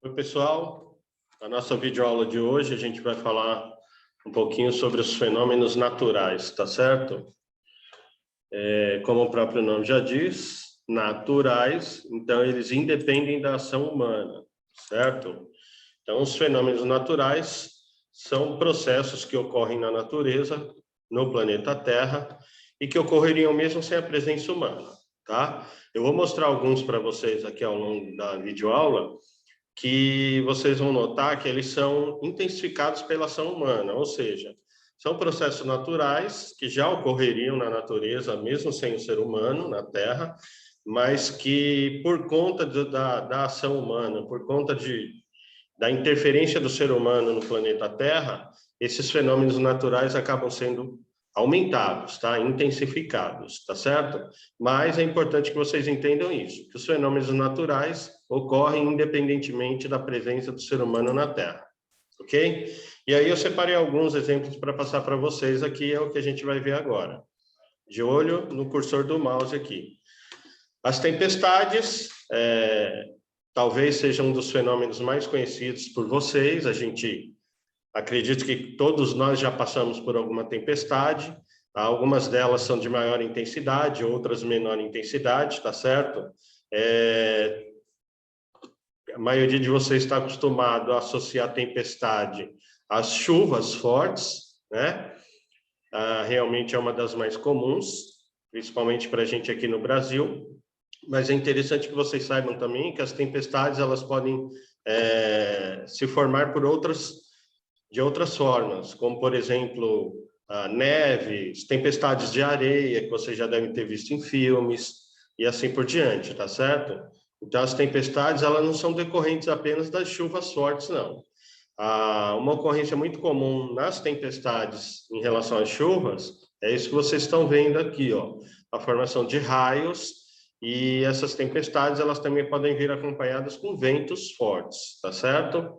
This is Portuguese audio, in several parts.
Oi, pessoal. Na nossa videoaula de hoje, a gente vai falar um pouquinho sobre os fenômenos naturais, tá certo? Como o próprio nome já diz, naturais, então eles independem da ação humana, certo? Então, os fenômenos naturais são processos que ocorrem na natureza, no planeta Terra, e que ocorreriam mesmo sem a presença humana, tá? Eu vou mostrar alguns para vocês aqui ao longo da videoaula, que vocês vão notar que eles são intensificados pela ação humana, ou seja, são processos naturais que já ocorreriam na natureza, mesmo sem o ser humano, na Terra, mas que, por conta da ação humana, por conta da interferência do ser humano no planeta Terra, esses fenômenos naturais acabam sendo aumentados, tá? Intensificados, tá certo? Mas é importante que vocês entendam isso, que os fenômenos naturais ocorrem independentemente da presença do ser humano na Terra, ok? E aí eu separei alguns exemplos para passar para vocês aqui, é o que a gente vai ver agora. De olho no cursor do mouse aqui. As tempestades, talvez sejam um dos fenômenos mais conhecidos por vocês, a gente acredito que todos nós já passamos por alguma tempestade, tá? Algumas delas são de maior intensidade, outras menor intensidade, tá certo? A maioria de vocês está acostumado a associar a tempestade às chuvas fortes, né? Realmente é uma das mais comuns, principalmente para a gente aqui no Brasil, mas é interessante que vocês saibam também que as tempestades elas podem se formar de outras formas, como, por exemplo, neves, tempestades de areia, que vocês já devem ter visto em filmes, e assim por diante, tá certo? Então, as tempestades, elas não são decorrentes apenas das chuvas fortes, não. Uma ocorrência muito comum nas tempestades em relação às chuvas é isso que vocês estão vendo aqui, ó, a formação de raios, e essas tempestades, elas também podem vir acompanhadas com ventos fortes, tá certo?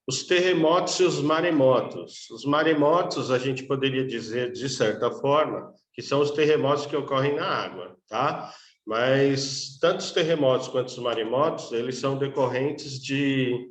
Os terremotos e os maremotos. Os maremotos, a gente poderia dizer, de certa forma, que são os terremotos que ocorrem na água, tá? Mas tanto os terremotos quanto os maremotos, eles são decorrentes de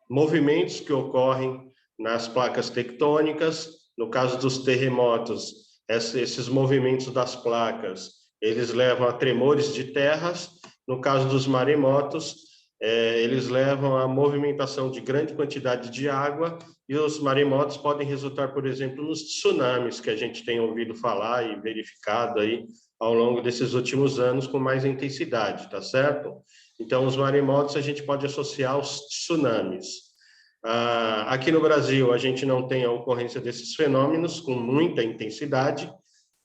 movimentos que ocorrem nas placas tectônicas. No caso dos terremotos, esses movimentos das placas, eles levam a tremores de terras. No caso dos maremotos, eles levam a movimentação de grande quantidade de água, e os maremotos podem resultar, por exemplo, nos tsunamis que a gente tem ouvido falar e verificado aí ao longo desses últimos anos com mais intensidade, tá certo? Então, os maremotos a gente pode associar aos tsunamis. Aqui no Brasil, a gente não tem a ocorrência desses fenômenos com muita intensidade.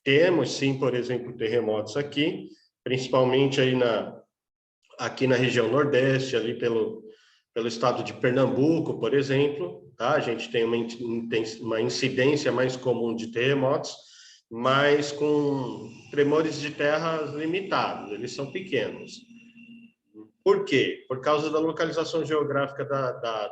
Temos, sim, por exemplo, terremotos aqui, principalmente aí aqui na região Nordeste, ali pelo estado de Pernambuco, por exemplo, tá? A gente tem uma incidência mais comum de terremotos, mas com tremores de terra limitados, eles são pequenos. Por quê? Por causa da localização geográfica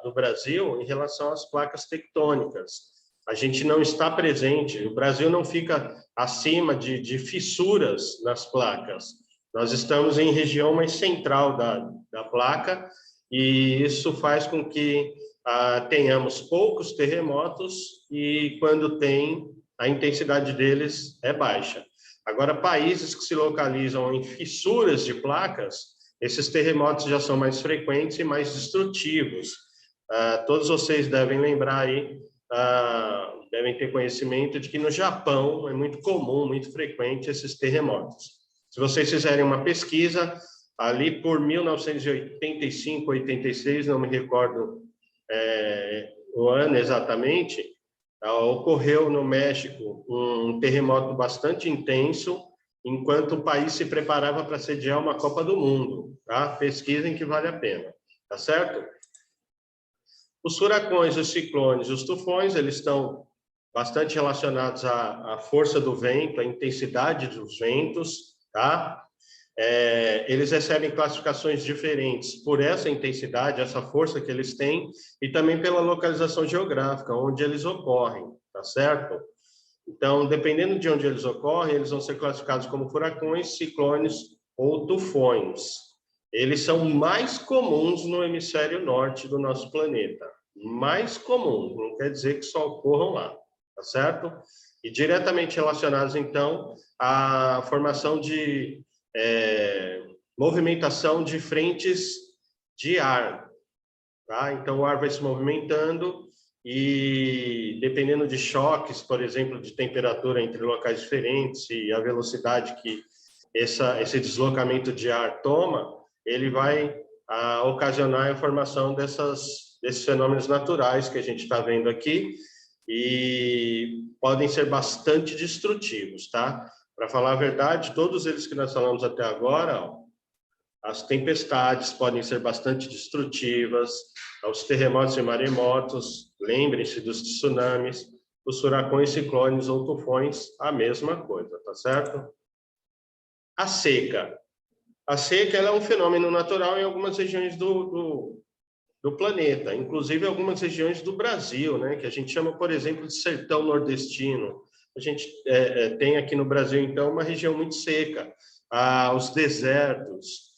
do Brasil em relação às placas tectônicas. A gente não está presente, o Brasil não fica acima de fissuras nas placas. Nós estamos em região mais central da placa, e isso faz com que tenhamos poucos terremotos, e quando tem, a intensidade deles é baixa. Agora, países que se localizam em fissuras de placas, esses terremotos já são mais frequentes e mais destrutivos. Todos vocês devem lembrar aí, devem ter conhecimento de que no Japão é muito comum, muito frequente esses terremotos. Se vocês fizerem uma pesquisa, ali por 1985, 86, não me recordo o ano exatamente, ocorreu no México um terremoto bastante intenso, enquanto o país se preparava para sediar uma Copa do Mundo, tá? Pesquisem que vale a pena, tá certo? Os furacões, os ciclones, os tufões, eles estão bastante relacionados à força do vento, à intensidade dos ventos, tá? Eles recebem classificações diferentes por essa intensidade, essa força que eles têm, e também pela localização geográfica, onde eles ocorrem, tá certo? Então, dependendo de onde eles ocorrem, eles vão ser classificados como furacões, ciclones ou tufões. eles são mais comuns no hemisfério norte do nosso planeta. Mais comuns, não quer dizer que só ocorram lá, tá certo? E diretamente relacionados, então, à formação de movimentação de frentes de ar, tá? Então, o ar vai se movimentando e, dependendo de choques, por exemplo, de temperatura entre locais diferentes e a velocidade que esse deslocamento de ar toma, ele vai ocasionar a formação desses fenômenos naturais que a gente está vendo aqui e podem ser bastante destrutivos, tá? Para falar a verdade, todos eles que nós falamos até agora, ó, as tempestades podem ser bastante destrutivas, os terremotos e maremotos, lembrem-se dos tsunamis, os furacões, ciclones ou tufões, a mesma coisa, tá certo? A seca. A seca ela é um fenômeno natural em algumas regiões do planeta, inclusive algumas regiões do Brasil, né, que a gente chama, por exemplo, de sertão nordestino. A gente tem aqui no Brasil, então, uma região muito seca, os desertos.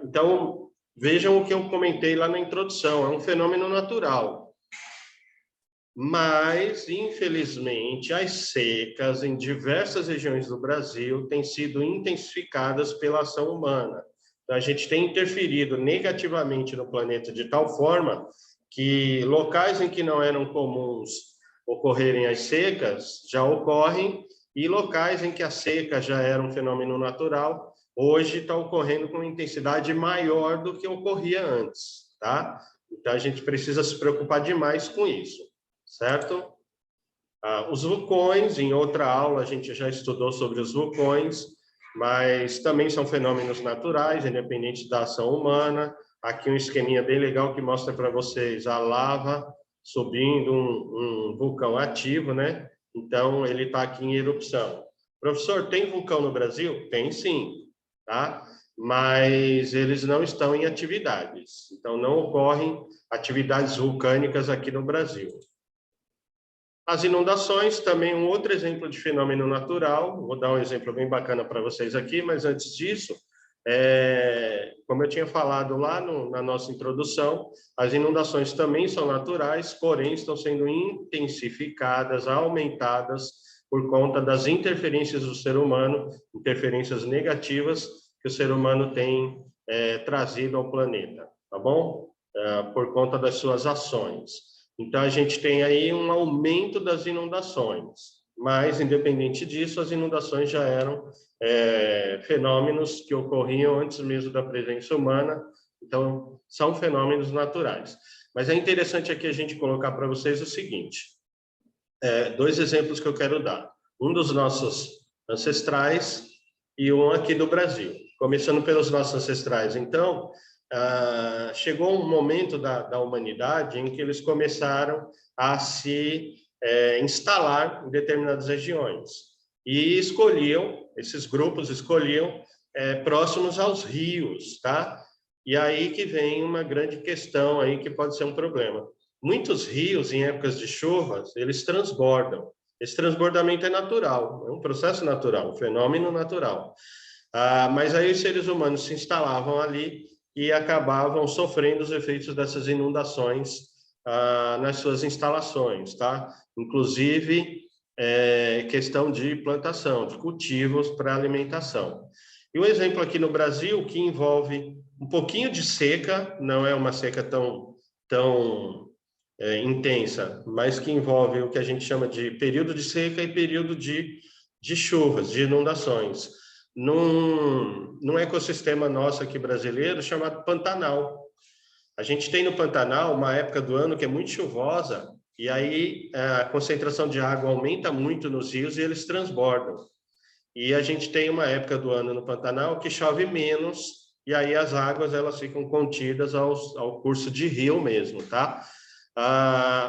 Então, vejam o que eu comentei lá na introdução, é um fenômeno natural. Mas, infelizmente, as secas em diversas regiões do Brasil têm sido intensificadas pela ação humana. Então, a gente tem interferido negativamente no planeta de tal forma que locais em que não eram comuns ocorrerem as secas já ocorrem, e locais em que a seca já era um fenômeno natural, hoje está ocorrendo com intensidade maior do que ocorria antes, tá? Então, a gente precisa se preocupar demais com isso. Certo? Os vulcões, em outra aula a gente já estudou sobre os vulcões, mas também são fenômenos naturais, independente da ação humana. Aqui um esqueminha bem legal que mostra para vocês a lava subindo um vulcão ativo, né? Então, ele está aqui em erupção. Professor, tem vulcão no Brasil? Tem sim, tá? Mas eles não estão em atividades. Então, não ocorrem atividades vulcânicas aqui no Brasil. As inundações, também um outro exemplo de fenômeno natural. Vou dar um exemplo bem bacana para vocês aqui, mas antes disso, como eu tinha falado lá na nossa introdução, as inundações também são naturais, porém estão sendo intensificadas, aumentadas por conta das interferências do ser humano, interferências negativas que o ser humano tem trazido ao planeta, tá bom? Por conta das suas ações. Então, a gente tem aí um aumento das inundações, mas, independente disso, as inundações já eram fenômenos que ocorriam antes mesmo da presença humana, então, são fenômenos naturais. Mas é interessante aqui a gente colocar para vocês o seguinte, dois exemplos que eu quero dar. Um dos nossos ancestrais e um aqui do Brasil. Começando pelos nossos ancestrais, então, chegou um momento da humanidade em que eles começaram a se instalar em determinadas regiões e esses grupos escolhiam próximos aos rios, tá? E aí que vem uma grande questão aí que pode ser um problema. Muitos rios, em épocas de chuvas, eles transbordam. Esse transbordamento é natural, é um processo natural, um fenômeno natural. Mas aí os seres humanos se instalavam ali e acabavam sofrendo os efeitos dessas inundações nas suas instalações, tá? Inclusive, questão de plantação, de cultivos para alimentação. E um exemplo aqui no Brasil que envolve um pouquinho de seca, não é uma seca tão intensa, mas que envolve o que a gente chama de período de seca e período de chuvas, de inundações, num ecossistema nosso aqui brasileiro chamado Pantanal. A gente tem no Pantanal uma época do ano que é muito chuvosa, e aí a concentração de água aumenta muito nos rios e eles transbordam. E a gente tem uma época do ano no Pantanal que chove menos, e aí as águas elas ficam contidas ao curso de rio mesmo, tá?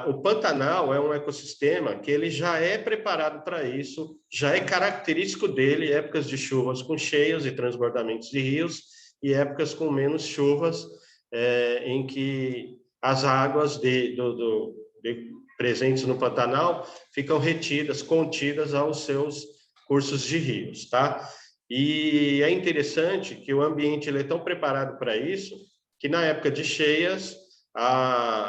O Pantanal é um ecossistema que ele já é preparado para isso, já é característico dele épocas de chuvas com cheias e transbordamentos de rios e épocas com menos chuvas, em que as águas presentes no Pantanal ficam retidas, contidas aos seus cursos de rios, tá? E é interessante que o ambiente ele é tão preparado para isso, que na época de cheias,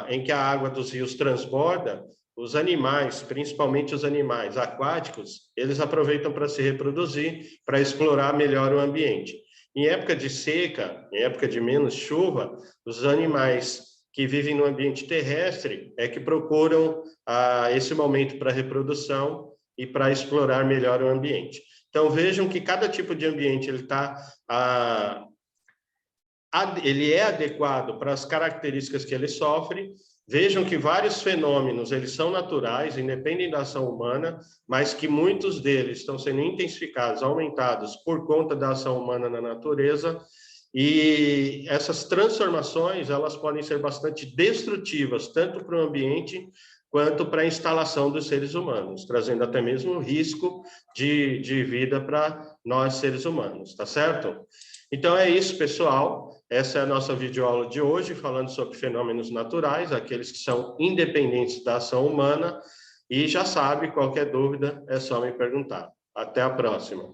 em que a água dos rios transborda, os animais, principalmente os animais aquáticos, eles aproveitam para se reproduzir, para explorar melhor o ambiente. Em época de seca, em época de menos chuva, os animais que vivem no ambiente terrestre é que procuram esse momento para reprodução e para explorar melhor o ambiente. Então, vejam que cada tipo de ambiente ele é adequado para as características que ele sofre. Vejam que vários fenômenos eles são naturais, independem da ação humana, mas que muitos deles estão sendo intensificados, aumentados por conta da ação humana na natureza. E essas transformações elas podem ser bastante destrutivas, tanto para o ambiente quanto para a instalação dos seres humanos, trazendo até mesmo risco de vida para nós seres humanos, tá certo? Então é isso, pessoal. Essa é a nossa videoaula de hoje, falando sobre fenômenos naturais, aqueles que são independentes da ação humana. E já sabe, qualquer dúvida é só me perguntar. Até a próxima.